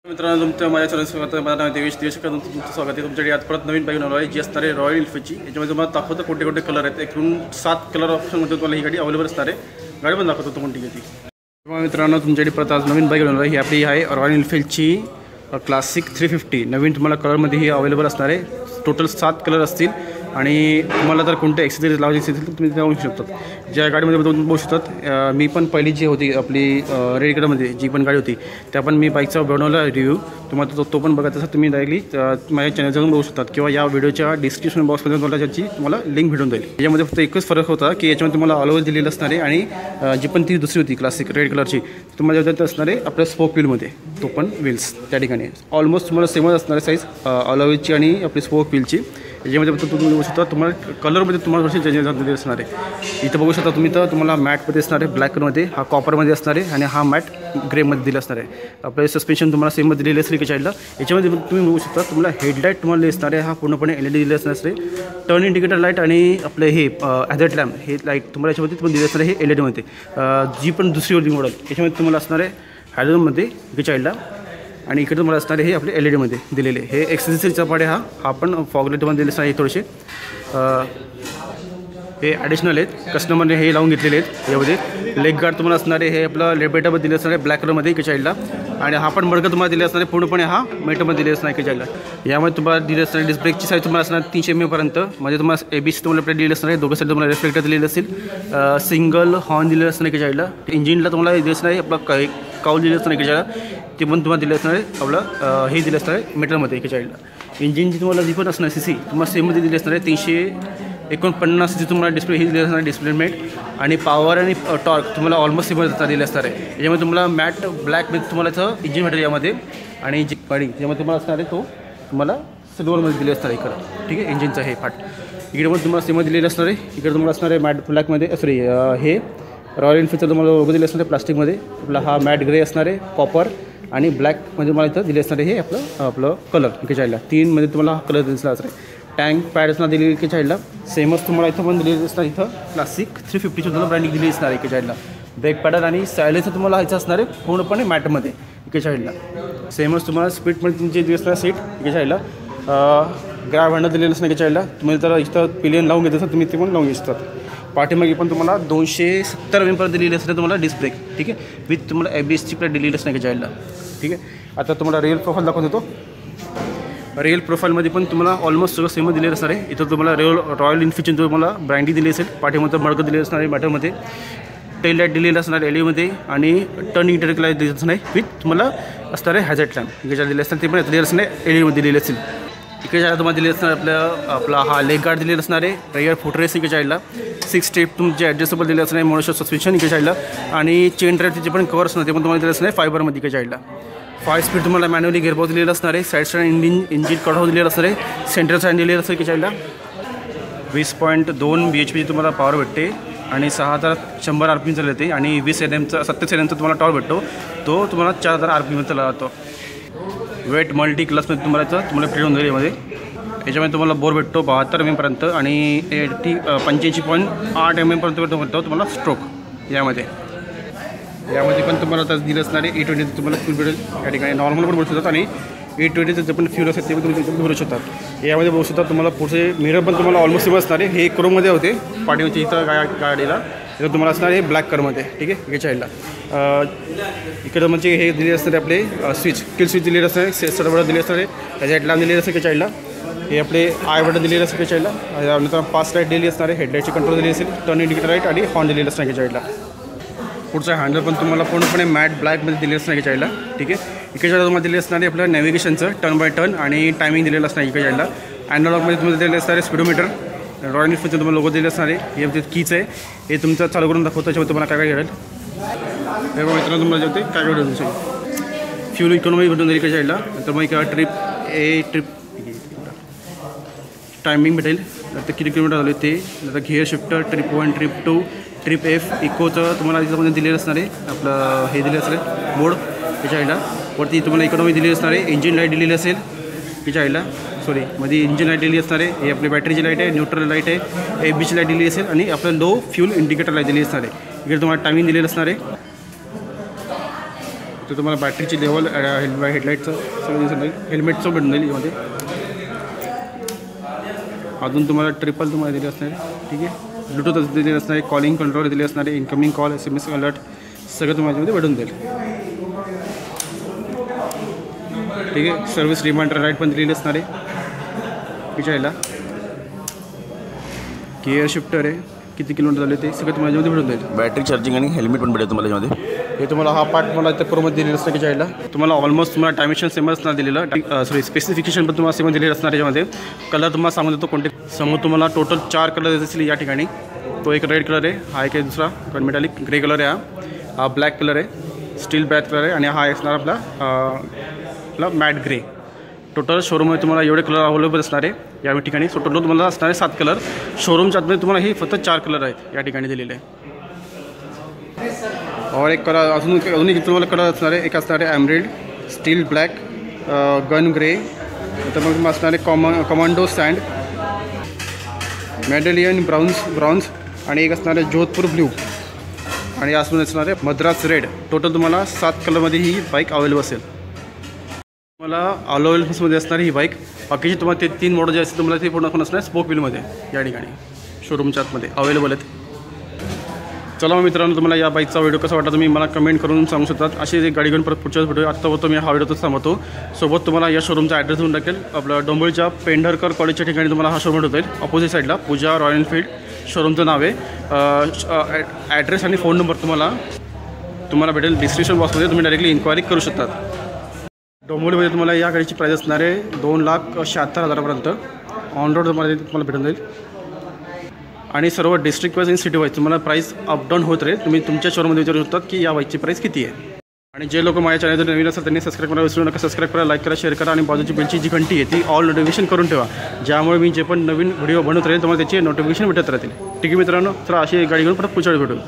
मित्रांनो तुमचं माझ्या चॅनल माझं नाव देवेश तुमचं स्वागत आहे. तुमच्याकडे आज परत नवीन बाईक बनवली आहे जी असणार आहे रॉयल एनफील्डची. याच्यामध्ये तुम्हाला दाखवतो कोणते कोणते कलर आहेत. एकूण 7 कलर ऑप्शनमध्ये तुम्हाला ही गाडी अवेलेबल असणार आहे. गाडी पण दाखवतो कोणती घेतली. तेव्हा मित्रांनो तुमच्याकडे परत आज नवीन बाईक बनवली आहे. ही आपली आहे रॉयल एनफील्डची क्लासिक 350. नवीन तुम्हाला कलरमध्ये ही अवेलेबल असणार आहे. टोटल 7 कलर असतील आणि तुम्हाला जर कोणते एक्सेसरीज लावायचे असेल तर तुम्ही ते लावू शकतात. ज्या गाडीमध्ये बघू शकतात. मी पण पहिली जी होती आपली रेड कलरमध्ये जी पण गाडी होती त्या पण मी बाईकचा बनवला रिव्ह्यू. तुम्हाला तो पण बघायचा असेल तुम्ही डायरेक्टली माझ्या चॅनल जाऊन बघू शकतात किंवा या व्हिडिओच्या डिस्क्रिप्शन बॉक्समध्ये मला त्याची तुम्हाला लिंक भेटून जाईल. याच्यामध्ये फक्त एकच फरक होता की याच्यामध्ये तुम्हाला ऑल ओव्हर दिलेलं असणार आहे आणि जी पण ती दुसरी होती क्लासिक रेड कलरची तुम्हाला त्यात असणार आहे आपल्या स्पोक व्हीलमध्ये. तो पण व्हील्स त्या ठिकाणी ऑलमोस्ट तुम्हाला सेमच असणार आहे साईज ऑल ओव्हरची आणि आपली स्पोक व्हीलची. याच्यामध्ये फक्त तुम्ही बघू शकता तुम्हाला कलरमध्ये तुम्हाला कशी चेंजेस झालेले असणार आहे. इथं बघू शकता तुम्ही तर तुम्हाला मॅटमध्ये असणार आहे ब्लॅक कलरमध्ये, हा कॉपरमध्ये असणार आहे आणि हा मॅट ग्रेमध्ये दिला असणार आहे. आपले सस्पेन्शन तुम्हाला सेममध्ये दिलेले असेल की चाईडला. याच्यामध्ये तुम्ही बघू शकता तुम्हाला हेडलाईट तुम्हाला असणार आहे. हा पूर्णपणे LED दिले असणार आहे. टर्न इंडिकेटर लाईट आणि आपले हे हॅझर्ड लॅम्प हे लाईट तुम्हाला याच्यामध्ये पण दिले असणार आहे हे LED मध्ये. जी पण दुसरी होती मॉडेल याच्यामध्ये तुम्हाला असणार आहे हॅझर्डमध्ये की चाईडला आणि इकडे तुम्हाला असणारे हे आपले LED मध्ये दिलेले. हे एक्सेसरीजचा पार्ट आहे. हा पण फॉगलाईटमध्ये दिलेले आहे थोडेसे. हे ॲडिशनल आहेत. कस्टमरने हे लावून घेतलेले आहेत. यामध्ये लेग गार्ड तुम्हाला असणारे हे आपलं लेबेटामध्ये दिले असणार आहे ब्लॅक कलरमध्ये एका साईडला आणि हा पण मडकं तुम्हाला दिले असणार आहे. पूर्णपणे हा मेटमध्ये दिले असणार एका साईडला. यामध्ये तुम्हाला दिले असणार डिस्क ब्रेकची साईज तुम्हाला असणार 300 mm पर्यंत. म्हणजे तुम्हाला ABC तुम्हाला प्लेट दिले असणार आहे. दोघं साईड तुम्हाला रिफ्लेक्टर दिलेले असेल. सिंगल हॉर्न दिलेलं असणार एका साईडला. इंजिनला तुम्हाला दिले असणार आहे आपलं काऊल दिले असणार एका साईडला. ते पण तुम्हाला दिले असणार आहे आपलं हे दिलं असणार आहे मीटरमध्ये एका साईडला. इंजिनची तुम्हाला जी पण असणार CC तुम्हाला सेममध्ये दिली असणार आहे 349 CC तुम्हाला डिस्प्ले ही दिली असणार डिस्प्लेमेट आणि पॉवर आणि टॉर्क तुम्हाला ऑलमोस्ट सेममध्ये दिले असणार आहे. याच्यामध्ये तुम्हाला मॅट ब्लॅकमध्ये तुम्हाला इथं इंजिन भेटेल यामध्ये आणि जी गाडी ज्यामध्ये तुम्हाला असणार आहे तो तुम्हाला सिल्वरमध्ये दिले असणार आहे इकडं. ठीक आहे. इंजिनचं हे पार्ट इकडे पण तुम्हाला सेममध्ये दिलेलं असणार आहे. इकडे तुम्हाला असणार आहे मॅट ब्लॅकमध्ये सॉरी हे रॉयल एनफील्डचं तुम्हाला लोगो दिले असणार आहे प्लास्टिकमध्ये. आपला हा मॅट ग्रे असणार आहे कॉपर आणि ब्लॅकमध्ये तुम्हाला इथं दिले असणार आहे हे आपलं कलर एका साईडला. 3 मध्ये तुम्हाला हा कलर दिसला असणार आहे. टँक पॅड्सना दिलेली एका साईडला सेमच तुम्हाला इथं पण दिलेली असणार. इथं क्लासिक 350ची तुम्हाला ब्रँडिंग दिली असणार एका साईडला. ब्रेक पॅडल आणि सायलेन्सर तुम्हाला ह्याचं असणार आहे पूर्णपणे मॅटमध्ये एका साईडला. सेमच तुम्हाला स्पीडमध्ये तुमची दिली असणार सीट एका साईडला. ग्रॅब हँडल दिलेलं असणार एका साईडला. तुम्ही जर इथं पिलियन लावून घेत असाल तुम्ही ते पण लावून घेतात. पाठीमागे पण तुम्हाला 270 mm पर्यंत दिलेली असते तुम्हाला डिस्क ब्रेक. ठीक आहे. विथ तुम्हाला ABSची प्लेट दिलेली असणार एका साईडला. ठीक आहे. आता तुम्हाला रिअल प्रोफाईल दाखवत होतो. रिअल प्रोफाईलमध्ये पण तुम्हाला ऑलमोस्ट सगळं सेम दिलेलं असणार आहे. इथं तुम्हाला रॉयल एनफील्डची तुम्हाला ब्रँडी दिली असेल. पाठीमध्ये मडकं दिलेलं असणार आहे मॅटरमध्ये. टेल लाईट दिलेलं असणार LED आणि टर्न इंडिकेटर लाईट दिलेलं असणार आहे विथ तुम्हाला असणार आहे हॅझर्ड लॅम्प इकडे दिले असणार ते पण दिलेलं असणार LED दिलेले असेल. इकडे जायला तुम्हाला दिले असणार आपला हा लेग गार्ड दिलेला असणार आहे. रेअर फुटरेस इकडे साईडला. 6 स्टेप तुमचे ॲडजस्टेबल दिले असणार आहे. मोनोशॉक सस्पेन्शन इकडे साईडला आणि चेन ड्राईव्हचे पण कवर असणार ते पण तुम्हाला दिले असणार आहे फायबरमध्ये इकडे साईडला. 5 स्पीड तुम्हाला मॅन्युअली गेअरबॉक्स दिलेलं असणार आहे. साईड स्टँड इंजिन कटआउट दिलेलं असणार आहे. सेंट्रल स्टँड दिलेलं असतं इकडे साईडला. 20.2 BHP तुम्हाला पॉवर भेटते आणि 6100 RPM चालते आणि 20 Nmचा 27 Nmचा तुम्हाला टॉर्क भेटतो. तो तुम्हाला 4000 RPM चालला जातो. वेट मल्टी क्लासमध्ये तुम्हाला प्लेट होऊन जाईल. याच्यामध्ये तुम्हाला बोर भेटतो 72 mm पर्यंत आणि 85.8 mm पर्यंत भेटतो तुम्हाला स्ट्रोक. यामध्ये पण तुम्हाला आता दिलं असणार आहे. 820 तुम्हाला फ्यूल भेटेल या ठिकाणी. नॉर्मल पण भरू शकतात आणि 820चं जे पण फ्यूल असेल ते पण तुम्ही भरू शकतात. यामध्ये बघू शकता तुम्हाला पुढचे मिरर पण तुम्हाला ऑलमोस्ट सेम असणार आहे. हे क्रोममध्ये होते पाठीवरची इथं गाडीला. इथं तुम्हाला असणार आहे ब्लॅक कलरमध्ये. ठीक आहे. या साईडला इकडं म्हणजे हे दिले असणारे आपले स्विच किल स्विच दिलेले असणार आहे. सेन्सर बटन दिले असणार आहे. त्याच्या हेडला दिलेलं असतं या साईडला. हे आपले आय बटन दिलेलं असतं या साईडला. नंतर पास लाईट दिली असणार आहे. हेडलाईटची कंट्रोल दिली असेल. टर्न इंडिकेटर लाईट आणि हॉर्न दिलेलं असणार या साईडला. पुढचा हँडल पण तुम्हाला पूर्णपणे मॅट ब्लॅकमध्ये दिले असणार एका साईडला. ठीक आहे. इकडे साईडला तुम्हाला दिले असणार आहे आपलं नॅव्हिगेशनचं टर्न बाय टर्न आणि टायमिंग दिलेलं असणार एका साईडला. अॅनालॉगमध्ये तुम्हाला दिलेलं असणार आहे स्पीडोमीटर. रॉयल एनफील्डचं तुम्हाला लोगो दिले असणार आहे. हे कीच आहे. हे तुमचं चालू करून दाखवतो. त्याच्यामध्ये तुम्हाला काय घडेल हे मित्रांनो तुम्हाला जेवते काय घडेल तुमचं फ्यूल इकॉनॉमी भेटून जाईल एका साईडला. नंतर मग ट्रिप टायमिंग भेटेल. नंतर किती किलोमीटर झाले ते. नंतर gear shifter trip 1 trip 2 trip F इकोचं तुम्हाला इथं दिलेलं असणार आहे. आपलं हे दिलं असणार आहे मोड याच्या साईडला. वरती तुम्हाला इकॉनॉमी दिलेली असणार आहे. इंजिन लाईट दिलेली असेल याच्या साईडला. सॉरी मध्ये इंजिन लाईट दिली असणार आहे. हे आपली बॅटरीची लाईट आहे. न्यूट्रल लाईट आहे. ABची लाईट दिली असेल आणि आपलं लो फ्यूल इंडिकेटर लाईट दिली असणार आहे. इकडे तुम्हाला टायमिंग दिलेलं असणार आहे. तर तुम्हाला बॅटरीची लेवल हेडलाईटचं सगळं दिसून जाईल, हेल्मेटचं भेटून जाईल यामध्ये. अजून तुम्हाला ट्रिपल तुम्हाला दिली असणार आहे. ठीक आहे, ब्लूटूथ दिले असणार आहे, कॉलिंग कंट्रोल दिले असणार आहे, इन्कमिंग कॉल SMS अलर्ट सगळं तुम्हाला याच्यामध्ये भेटून जाईल. ठीक आहे, सर्व्हिस रिमाइंडर लाईट पण दिलेली असणार आहे विचारायला. गिअर शिफ्टर आहे, किती किलोमीटर झाले ते सगळं तुम्हाला याच्यामध्ये भेटून जाईल. बॅटरी चार्जिंग आणि हेल्मेट पण भेटेल तुम्हाला याच्यामध्ये. हे तुम्हाला हा पार्ट मला इथे प्रोमध्ये दिलेलं असतं की जायला. तुम्हाला ऑलमोस्ट तुम्हाला डायमेन्शन सेम असणार दिलेलं, स्पेसिफिकेशन पण तुम्हाला सेम दिलेलं असणार याच्यामध्ये. कलर तुम्हाला सांगून देतो कोणते. समोर तुम्हाला टोटल 4 कलर येत असतील या ठिकाणी. तो एक रेड कलर आहे, हा एक आहे दुसरा मेटालिक ग्रे कलर आहे, हा ब्लॅक कलर आहे, स्टील ब्लॅक कलर आहे आणि हा असणार आपला मॅट ग्रे. टोटल शोरूममध्ये तुम्हाला एवढे कलर अवेलेबल असणार आहे या ठिकाणी. सो टोटल तुम्हाला असणार आहे 7 कलर. शोरूमच्या आतमध्ये तुम्हाला ही फक्त 4 कलर आहेत या ठिकाणी दिलेले आहे. और एक कलर अजून तुम्हाला कलर असणार आहे. एक असणार आहे emerald, steel black, gun grey, तर मग असणार आहे कमांडो सँड, मेडेलियन ब्राउन्स आणि एक असणार आहे जोधपूर ब्ल्यू आणि असून असणार आहे मद्रास रेड. टोटल तुम्हाला 7 कलरमध्ये ही बाईक अवेलेबल असेल. तुम्हाला अवेलेबल्समध्ये असणार ही बाईक. बाकीचे तुम्हाला ते 3 मॉडेल जे असतील तुम्हाला ते पूर्ण असणार स्पोक व्हीलमध्ये या ठिकाणी शोरूमच्या आतमध्ये अवेलेबल आहेत. चला मग मित्रांनो, तुम्हाला या बाईकचा व्हिडिओ कसा वाटला तुम्ही मला कमेंट करून सांगू शकतात. अशी एक गाडी घेऊन परत पुढच्या व्हिडिओ आत्ता होतो मी हा व्हिडिओच थांबवतो. सोबत तुम्हाला या शोरूमचा ॲड्रेस देऊन टाकेल. आपलं डोंबिवलीच्या पेंढरकर कॉलेजच्या ठिकाणी तुम्हाला हा शोरूम भेटत जाईल. अपोजिट साईडला पूजा रॉयल एनफील्ड शोरूमचं नाव आहे. ॲड्रेस आणि फोन नंबर तुम्हाला भेटेल डिस्क्रिप्शन बॉक्समध्ये. तुम्ही डायरेक्टली इन्क्वायरी करू शकतात. डोंबिवलीमध्ये तुम्हाला या गाडीची प्राईस असणार आहे 2,76,000पर्यंत. ऑन रोड तुम्हाला भेटून जाईल आणि सर्व डिस्ट्रिक्ट वाईज आणि सिटी वाईज तुम्हाला प्राईस अपडाऊन होत राहील. तुम्ही तुमच्या शोरूममध्ये विचारू शकतात की या बाईकची प्राईस किती आहे. आणि जे लोक माझ्या चॅनल नवीन असतात त्यांनी सबस्क्राईब करायला विसरू नका. सबस्क्राईब करा, लाईक करा, शेअर करा आणि बाजूची बेलची जी घंटी आहे ती ऑल नोटिफिकेशन करून ठेवा, ज्यामुळे मी जे पण नवीन व्हिडिओ बनवत राहील तुम्हाला त्याची नोटिफिकेशन भेटत राहतील. ठीक आहे मित्रांनो, तर अशी एक गाडी घेऊन परत पुढच्या वेळी भेटू.